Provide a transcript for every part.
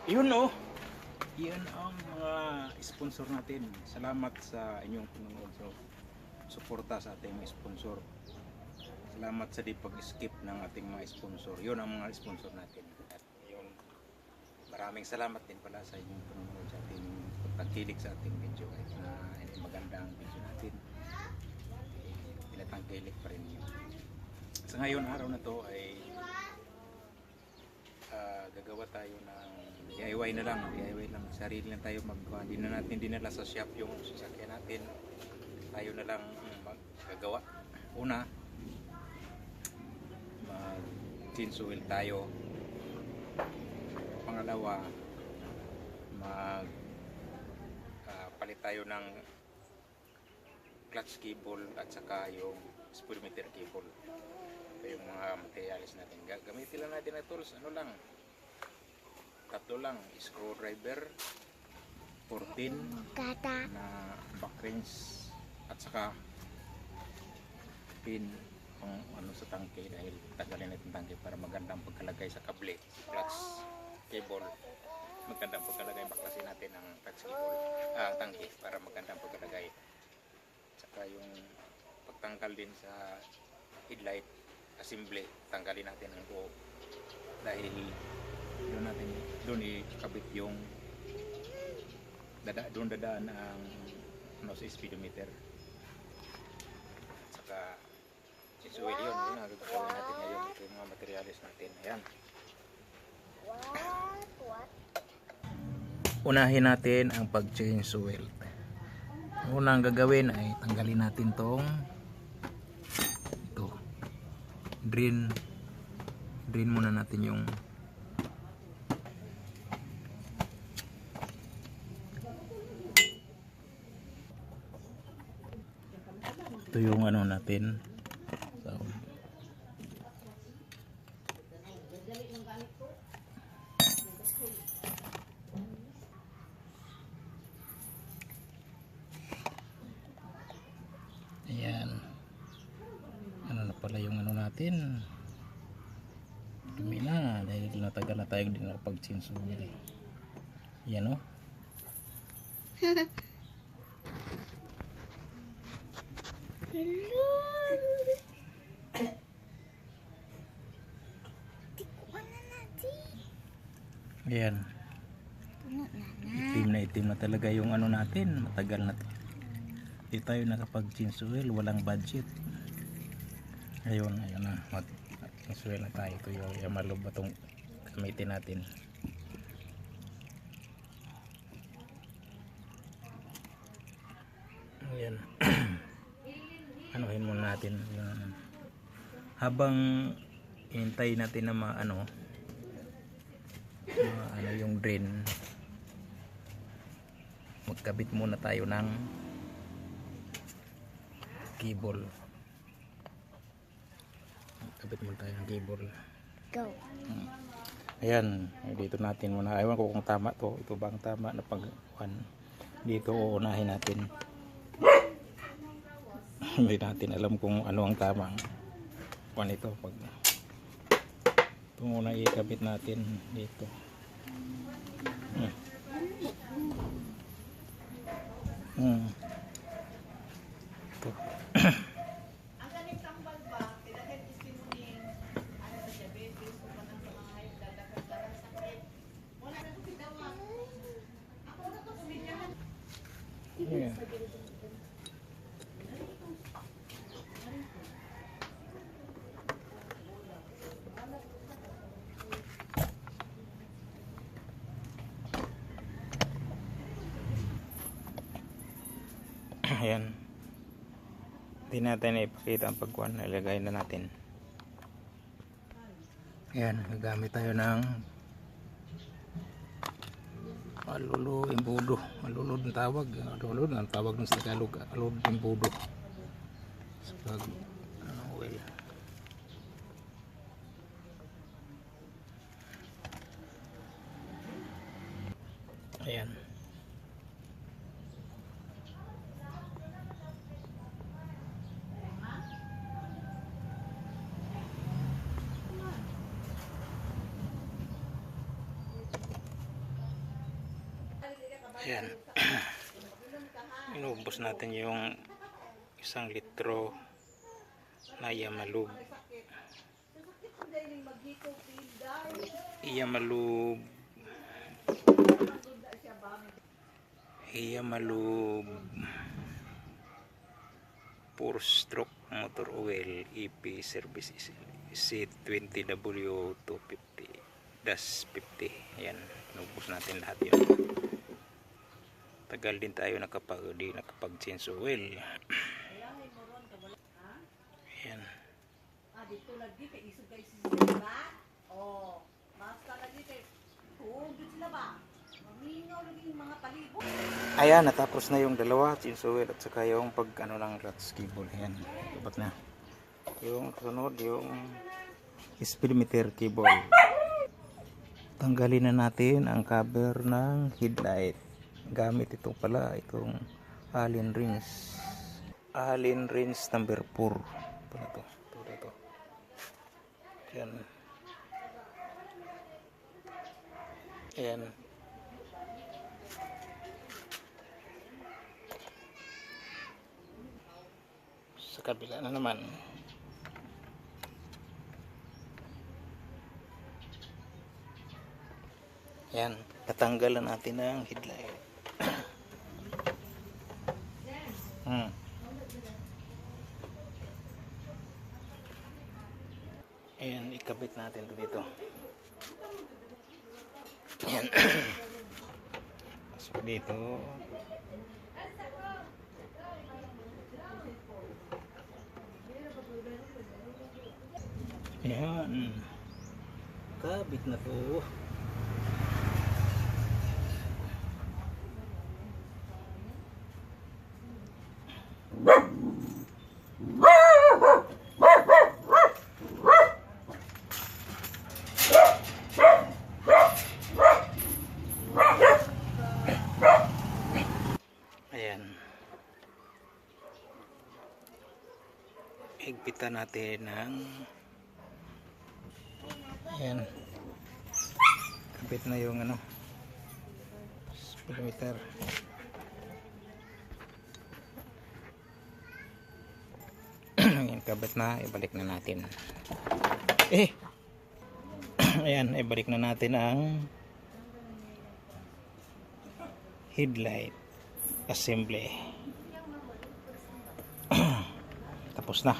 Yun oh. Yan ang mga sponsor natin. Salamat sa inyong panonood. So, suporta sa ating mga sponsor. Salamat sa di pag-skip ng ating mga sponsor. Yun ang mga sponsor natin. At yun, maraming salamat din pala sa inyong panonood sa ating pagtangkilik sa ating video. Kahit na hindi maganda ang video natin, pinatangkilik pa rin yun. Sa ngayon araw na to ay gagawa tayo ng DIY na lang, DIY lang, sarili lang tayo hindi na natin dinala sa shop yung sasakyan natin, tayo na lang maggagawa. Una, mag chainsaw wheel tayo. Pangalawa, mag palit tayo ng clutch cable at saka yung speedometer cable. Ito yung mga materialis natin. Gamitin lang natin na tools, ano lang, tatlo lang, screwdriver, 14 na back wrench, at saka pin kung ano sa tangke, dahil tagalin natin tangke para magandang pagkalagay sa kable, clutch cable, magandang pagkalagay, baklasin natin ang clutch cable, tangke para magandang pagkalagay. Saka yung pagtanggal din sa headlight assembly, tanggalin natin ang buo dahil doon ikabit yung doon dadaan ang sa speedometer. Saka chainsaw wheel, yun ang gagawin natin ngayon. Ito yung mga materialis natin. Ayan, unahin natin ang pag chainsaw wheel. Ang unang gagawin ay tanggalin natin ito drain muna natin yung ito yung ano natin. So, ayan, ano na pala yung ano natin, dumi na dahil natagal na tayong din pag chainsaw wheel. Yan o. Ayan, itim na talaga yung ano natin, matagal na to. Hindi tayo nakapag chainsaw wheel, walang budget. Ayun na, mag chainsaw wheel na tayo. Ito yung Yamaha ba itong gamitin natin. Ayan. Anuhin muna natin yung, habang hintay natin na ano yung drain, magkabit muna tayo ng cable. Magkabit muna tayo ng cable. Go. Ayan, dito natin muna. Ewan ko kung tama to. Ito bang tama na pag-1? Dito uunahin natin. Hindi natin alam kung ano ang tamang kuan ito. Pag ito muna ikabit natin dito. Ito. Yeah. Ayan, hindi natin ipakita ang pagkuhan, ilagay na natin. Ayan, gagamit tayo ng alulu imbudo. Alulod ang tawag, alulod ang tawag ng sa Tagalog, alulod imbudo sa pag oil. Ayan, Ayan. Inubos natin yung 1 litro na Yamalub. Yamalub. Yamalub 4-stroke motor oil EP service C20W250-50. Ayan, inubos natin lahat yun. Tagal din tayo nakapag-change oil. Ayan. Dito lagi kay isog guys ba? Oh, basta lagi kay tugod sila ba? Maminaw lagi yung mga palibo. Ayan, natapos na yung dalawa, change oil at saka yung pag ano ng clutch cable. Ayan, dapat na. Yung sunod yung speedometer cable. Tanggalin na natin ang cover ng headlight. Gamit ito pala, itong Allen wrench. Allen wrench number 4. Ito. Ayan. Ayan. Sa kabila na naman. Ayan. Tatanggalan natin ang headlight. Ayan, ikabit natin ito dito. Ayan. Pasok dito. Ayan. Kabit na to. Ayan. Higpitan natin ng ayan. Kabit na yung ano speedometer. Ayan, kabit na, ibalik na natin. Ayan, ibalik na natin ang headlight assembly. Tapos na.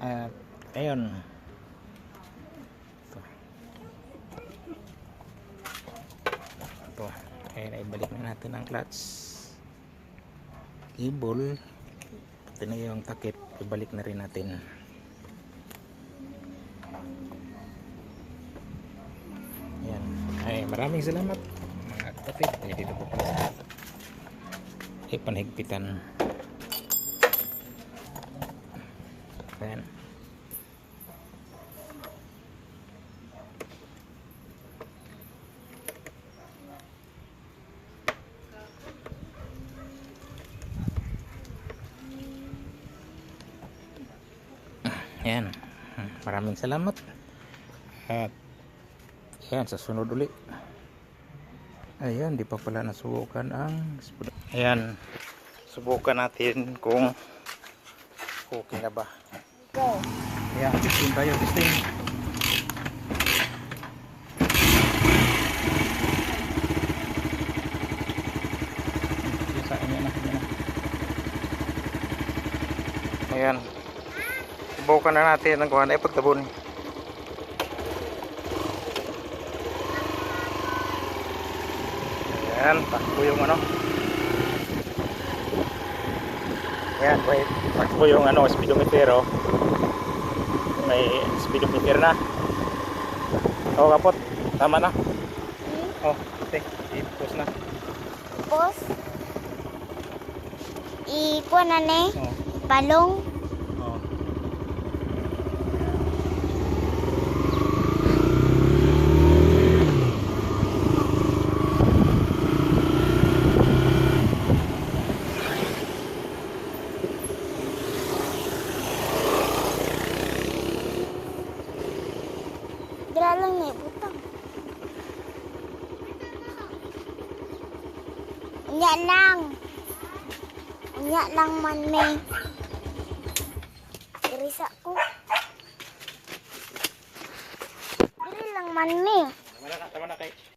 At ayun. Ito. Ayan, ibalik na natin ang clutch cable. Ito na yung takip, ibalik na rin natin. Ayan. Ay, maraming salamat mga kapatid. Ay, dito po pala ay panhigpitan. Ayan. Ayan. Maraming salamat. At ayan, sa sunod ulit. Ayan, di pa pala nasubukan ang ayan, subukan natin kung okay na ba. Go. Ayan, testing tayo, testing. Ayan, subukan na natin ang kuhan ay pagtabon. Ayan, takbo yung ano. Ayan, wait, takbo yung ano, speedometer, oh. May speedometer na. Oh, kapot, tama na. Oh, okay, i-pause na. Tapos, ikuha na ni, Oh, palong. oh. Dira lang ni butang. Unya lang. Unya lang man me. Irisa ko. Dili lang man me. Tama na kay